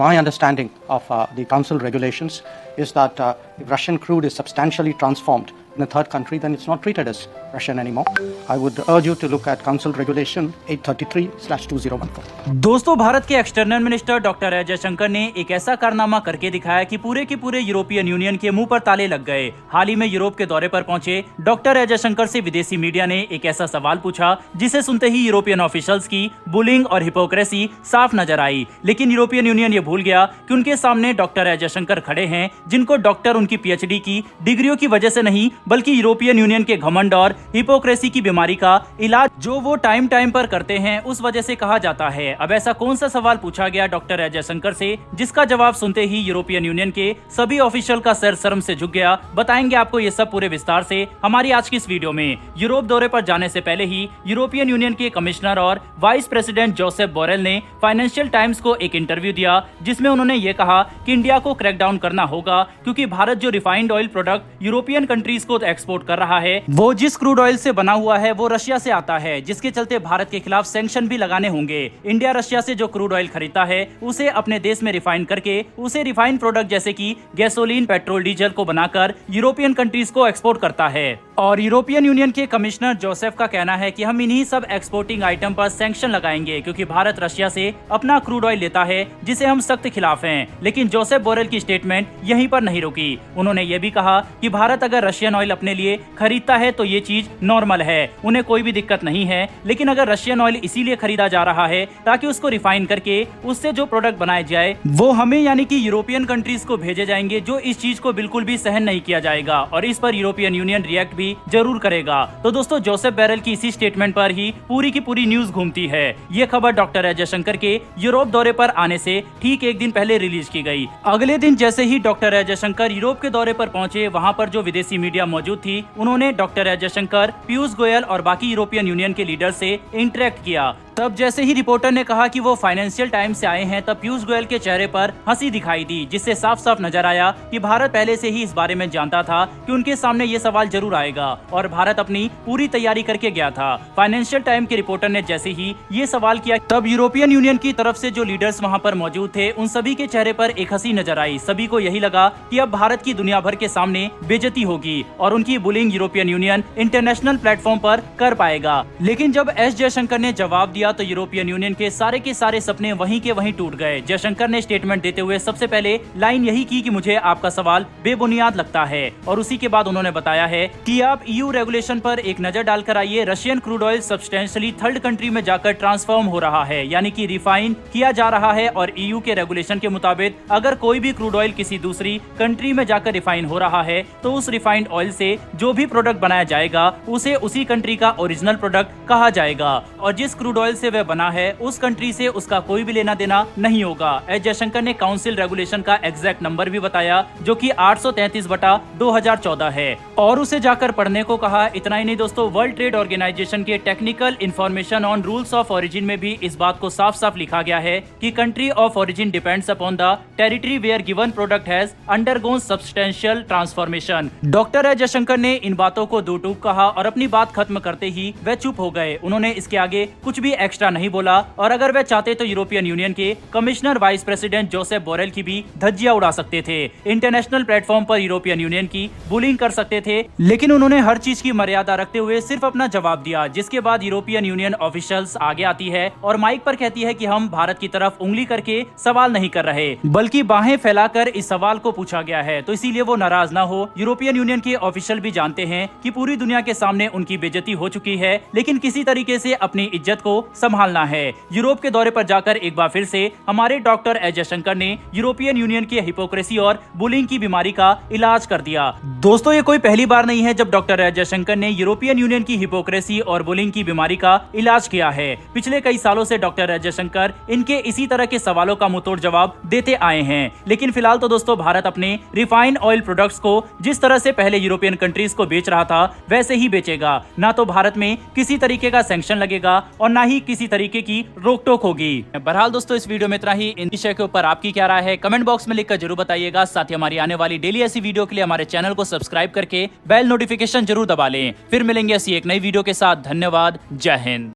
my understanding of the Council regulations is that if Russian crude is substantially transformed in a third country, then it's not treated as Russian anymore. I would urge you to look at Council Regulation 833/2014. दोस्तों, भारत के external minister doctor S Jaishankar ने एक ऐसा कारनामा करके दिखाया कि पूरे के पूरे यूरोपियन यूनियन के मुंह पर ताले लग गए। हाल ही में यूरोप के दौरे पर पहुंचे डॉक्टर एस जयशंकर से विदेशी मीडिया ने एक ऐसा सवाल पूछा जिसे सुनते ही यूरोपियन ऑफिशियल्स की बुलिंग और हिपोक्रेसी साफ नजर आई। लेकिन यूरोपियन यूनियन ये भूल गया कि उनके सामने डॉक्टर एस जयशंकर खड़े हैं, जिनको डॉक्टर उनकी पीएचडी की डिग्रियों की वजह से नहीं बल्कि यूरोपियन यूनियन के घमंड और हिपोक्रेसी की बीमारी का इलाज जो वो टाइम टाइम पर करते हैं उस वजह से कहा जाता है। अब ऐसा कौन सा सवाल पूछा गया डॉक्टर एस जयशंकर से जिसका जवाब सुनते ही यूरोपियन यूनियन के सभी ऑफिशियल का सर शर्म से झुक गया? बताएंगे आपको ये सब पूरे विस्तार से हमारी आज की इस वीडियो में। यूरोप दौरे पर जाने से पहले ही यूरोपियन यूनियन के कमिश्नर और वाइस प्रेसिडेंट जोसेफ बोरेल ने फाइनेंशियल टाइम्स को एक इंटरव्यू दिया जिसमें उन्होंने ये कहा कि इंडिया को क्रैकडाउन करना होगा क्योंकि भारत जो refined oil product European countries को एक्सपोर्ट कर रहा है वो जिस क्रूड ऑयल से बना हुआ है वो रशिया से आता है, जिसके चलते भारत के खिलाफ सैंक्शन भी लगाने होंगे। इंडिया रशिया से जो क्रूड ऑयल खरीदता है उसे अपने देश में रिफाइन करके उसे रिफाइंड प्रोडक्ट जैसे कि गैसोलीन, पेट्रोल, डीजल को बनाकर यूरोपियन कंट्रीज को एक्सपोर्ट करता है। और यूरोपियन यूनियन के कमिश्नर जोसेफ का कहना है कि हम इन्हीं सब एक्सपोर्टिंग आइटम पर सैंक्शन लगाएंगे क्योंकि भारत रशिया से अपना क्रूड ऑयल लेता है जिसे हम सख्त खिलाफ हैं। लेकिन जोसेफ बोरेल की स्टेटमेंट यहीं पर नहीं रुकी। उन्होंने ये भी कहा कि भारत अगर रशियन ऑयल अपने लिए खरीदता है तो ये चीज नॉर्मल है, उन्हें कोई भी दिक्कत नहीं है। लेकिन अगर रशियन ऑयल इसीलिए खरीदा जा रहा है ताकि उसको रिफाइन करके उससे जो प्रोडक्ट बनाए जाए वो हमें यानी कि यूरोपियन कंट्रीज को भेजे जाएंगे, जो इस चीज को बिल्कुल भी सहन नहीं किया जाएगा और इस पर यूरोपियन यूनियन रिएक्ट भी जरूर करेगा। तो दोस्तों, जोसेफ बोरेल की इसी स्टेटमेंट पर ही पूरी की पूरी न्यूज घूमती है। ये खबर डॉक्टर एस जयशंकर के यूरोप दौरे पर आने से ठीक एक दिन पहले रिलीज की गई। अगले दिन जैसे ही डॉक्टर एस जयशंकर यूरोप के दौरे पर पहुंचे, वहां पर जो विदेशी मीडिया मौजूद थी उन्होंने डॉक्टर एस जयशंकर, पीयूष गोयल और बाकी यूरोपियन यूनियन के लीडर से इंटरेक्ट किया। तब जैसे ही रिपोर्टर ने कहा कि वो फाइनेंशियल टाइम्स से आए हैं, तब पीयूष गोयल के चेहरे पर हंसी दिखाई दी, जिससे साफ साफ नजर आया कि भारत पहले से ही इस बारे में जानता था कि उनके सामने ये सवाल जरूर आएगा और भारत अपनी पूरी तैयारी करके गया था। फाइनेंशियल टाइम के रिपोर्टर ने जैसे ही ये सवाल किया, तब यूरोपियन यूनियन की तरफ से जो लीडर्स वहाँ पर मौजूद थे उन सभी के चेहरे पर एक हंसी नजर आई। सभी को यही लगा कि अब भारत की दुनिया भर के सामने बेइज्जती होगी और उनकी bullying European union international platform पर कर पाएगा। लेकिन जब एस जयशंकर ने जवाब दिया तो यूरोपियन यूनियन के सारे सपने वहीं के वहीं टूट गए। जयशंकर ने स्टेटमेंट देते हुए सबसे पहले लाइन यही की कि मुझे आपका सवाल बेबुनियाद लगता है और उसी के बाद उन्होंने बताया है कि आप ईयू रेगुलेशन पर एक नजर डालकर आइए। Russian crude oil substantially third country में जाकर ट्रांसफॉर्म हो रहा है, यानी कि रिफाइन किया जा रहा है और ईयू के रेगुलेशन के मुताबिक अगर कोई भी क्रूड ऑयल किसी दूसरी कंट्री में जाकर रिफाइन हो रहा है तो उस रिफाइंड ऑयल से जो भी प्रोडक्ट बनाया जाएगा उसे उसी कंट्री का ओरिजिनल प्रोडक्ट कहा जाएगा और जिस क्रूड ऑयल से वह बना है उस कंट्री से उसका कोई भी लेना देना नहीं होगा। एस जयशंकर ने काउंसिल रेगुलेशन का एग्जैक्ट नंबर भी बताया जो कि 833/2014 है और उसे जाकर पढ़ने को कहा। इतना ही नहीं दोस्तों, वर्ल्ड ट्रेड ऑर्गेनाइजेशन के technical information on rules of origin में भी इस बात को साफ साफ लिखा गया है कि country of origin depends upon the territory where given product has undergone substantial transformation. Doctor S Jaishankar ने इन बातों को दो टूक कहा और अपनी बात खत्म करते ही वह चुप हो गए। उन्होंने इसके आगे कुछ भी एक्स्ट्रा नहीं बोला और अगर वे चाहते तो यूरोपियन यूनियन के commissioner vice president Josep Borrell की भी धज्जियां उड़ा सकते थे, इंटरनेशनल प्लेटफॉर्म पर यूरोपियन यूनियन की बुलिंग कर सकते थे। लेकिन उन्होंने हर चीज की मर्यादा रखते हुए सिर्फ अपना जवाब दिया, जिसके बाद यूरोपियन यूनियन ऑफिशियल्स आगे आती है और माइक पर कहती है कि हम भारत की तरफ उंगली करके सवाल नहीं कर रहे बल्कि बाहें फैलाकर इस सवाल को पूछा गया है, तो इसीलिए वो नाराज ना हो। यूरोपियन यूनियन के ऑफिशियल भी जानते हैं कि पूरी दुनिया के सामने उनकी बेइज्जती हो चुकी है, लेकिन किसी तरीके से अपनी इज्जत को संभालना है। यूरोप के दौरे पर जाकर एक बार फिर से हमारे डॉक्टर एस जयशंकर ने यूरोपियन यूनियन की हिपोक्रेसी और बुलिंग की बीमारी का इलाज कर दिया। दोस्तों, ये कोई पहली बार नहीं है जब डॉक्टर एस जयशंकर ने यूरोपियन यूनियन की हिपोक्रेसी और बुलिंग की बीमारी का इलाज किया है। पिछले कई सालों से डॉक्टर एस जयशंकर इनके इसी तरह के सवालों का मुंहतोड़ जवाब देते आए हैं। लेकिन फिलहाल तो दोस्तों, भारत अपने रिफाइंड ऑयल प्रोडक्ट्स को जिस तरह से पहले यूरोपियन कंट्रीज को बेच रहा था वैसे ही बेचेगा। ना तो भारत में किसी तरीके का सैंक्शन लगेगा और ना ही किसी तरीके की रोक टोक होगी। बहरहाल दोस्तों, इस वीडियो में इतना ही। इन विषय के ऊपर आपकी क्या राय है कमेंट बॉक्स में लिखकर जरूर बताइएगा। साथ ही हमारी आने वाली डेली ऐसी वीडियो के लिए हमारे चैनल को सब्सक्राइब करके बेल नोटिफिकेशन जरूर दबा लें। फिर मिलेंगे ऐसी एक नई वीडियो के साथ। धन्यवाद। जय हिंद।